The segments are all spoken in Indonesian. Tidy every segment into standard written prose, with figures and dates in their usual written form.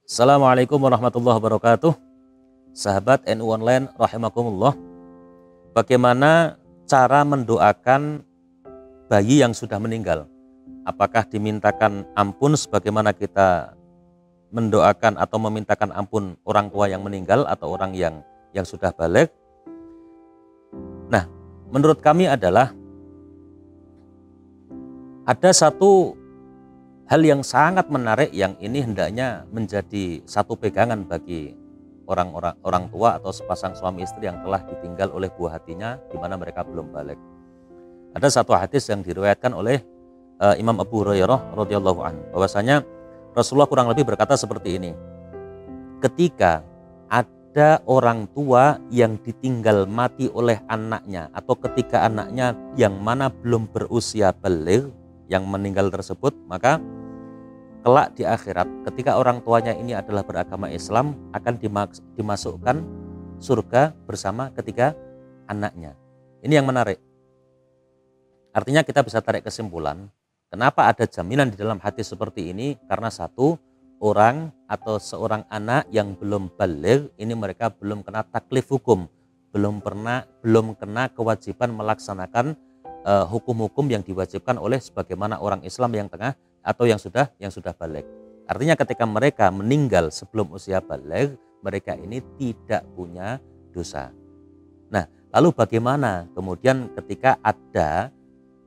Assalamualaikum warahmatullahi wabarakatuh. Sahabat NU Online rahimakumullah. Bagaimana cara mendoakan bayi yang sudah meninggal? Apakah dimintakan ampun sebagaimana kita mendoakan atau memintakan ampun orang tua yang meninggal atau orang yang sudah balik? Nah, menurut kami adalah ada satu hal yang sangat menarik yang ini hendaknya menjadi satu pegangan bagi orang tua atau sepasang suami istri yang telah ditinggal oleh buah hatinya di mana mereka belum balik. Ada satu hadis yang diriwayatkan oleh Imam Abu Hurairah radhiyallahu anhu bahwasanya Rasulullah kurang lebih berkata seperti ini. Ketika ada orang tua yang ditinggal mati oleh anaknya atau ketika anaknya yang mana belum berusia baligh yang meninggal tersebut, maka kelak di akhirat ketika orang tuanya ini adalah beragama Islam akan dimasukkan surga bersama ketiga anaknya. Ini yang menarik. Artinya kita bisa tarik kesimpulan, kenapa ada jaminan di dalam hadis seperti ini? Karena satu, orang atau seorang anak yang belum baligh ini mereka belum kena taklif hukum, belum kena kewajiban melaksanakan hukum-hukum yang diwajibkan oleh sebagaimana orang Islam yang tengah atau yang sudah balik. Artinya ketika mereka meninggal sebelum usia balik, mereka ini tidak punya dosa. Nah, lalu bagaimana kemudian ketika ada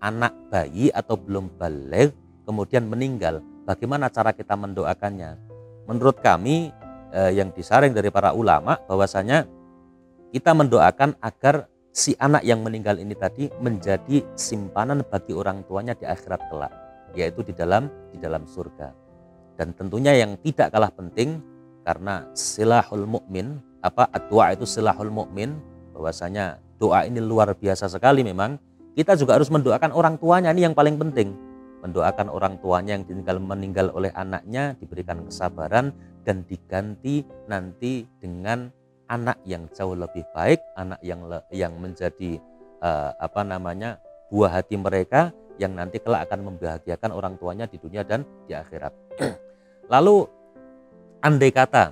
anak bayi atau belum balik kemudian meninggal, bagaimana cara kita mendoakannya? Menurut kami yang disaring dari para ulama bahwasanya kita mendoakan agar si anak yang meninggal ini tadi menjadi simpanan bagi orang tuanya di akhirat kelak, yaitu di dalam surga. Dan tentunya yang tidak kalah penting karena silahul mukmin, doa itu silahul mukmin, bahwasanya doa ini luar biasa sekali memang. Kita juga harus mendoakan orang tuanya, ini yang paling penting. Mendoakan orang tuanya yang meninggal oleh anaknya diberikan kesabaran dan diganti nanti dengan anak yang jauh lebih baik, anak yang menjadi buah hati mereka yang nanti kelak akan membahagiakan orang tuanya di dunia dan di akhirat. Lalu andai kata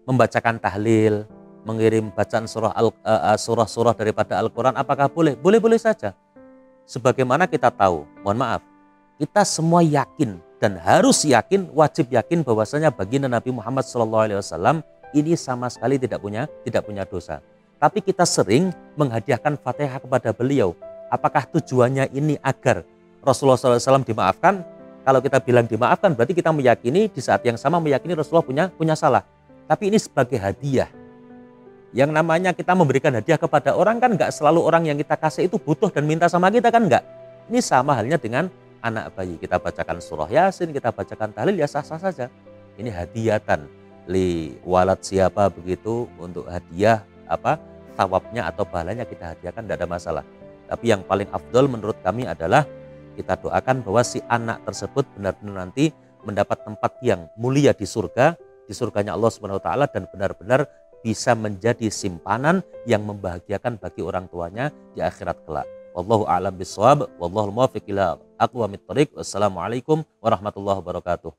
membacakan tahlil, mengirim bacaan surah-surah daripada Al-Quran, apakah boleh? Boleh-boleh saja. Sebagaimana kita tahu, mohon maaf, kita semua yakin dan harus yakin, wajib yakin bahwasanya baginda Nabi Muhammad SAW ini sama sekali tidak punya dosa. Tapi kita sering menghadiahkan Fatihah kepada beliau. Apakah tujuannya ini agar Rasulullah SAW dimaafkan? Kalau kita bilang dimaafkan berarti kita meyakini di saat yang sama meyakini Rasulullah punya salah. Tapi ini sebagai hadiah. Yang namanya kita memberikan hadiah kepada orang kan nggak selalu orang yang kita kasih itu butuh dan minta sama kita kan nggak. Ini sama halnya dengan anak bayi. Kita bacakan surah Yasin, kita bacakan tahlil ya sah-sah saja. Ini hadiatan li walad siapa begitu untuk hadiah thawabnya atau pahalanya kita hadiahkan, tidak ada masalah. Tapi yang paling afdol menurut kami adalah kita doakan bahwa si anak tersebut benar-benar nanti mendapat tempat yang mulia di surganya Allah Subhanahu wa taala dan benar-benar bisa menjadi simpanan yang membahagiakan bagi orang tuanya di akhirat kelak. Wallahu a'lam bishawab, wallahu muwaffiq ila aqwamit thoriq. Wassalamualaikum warahmatullahi wabarakatuh.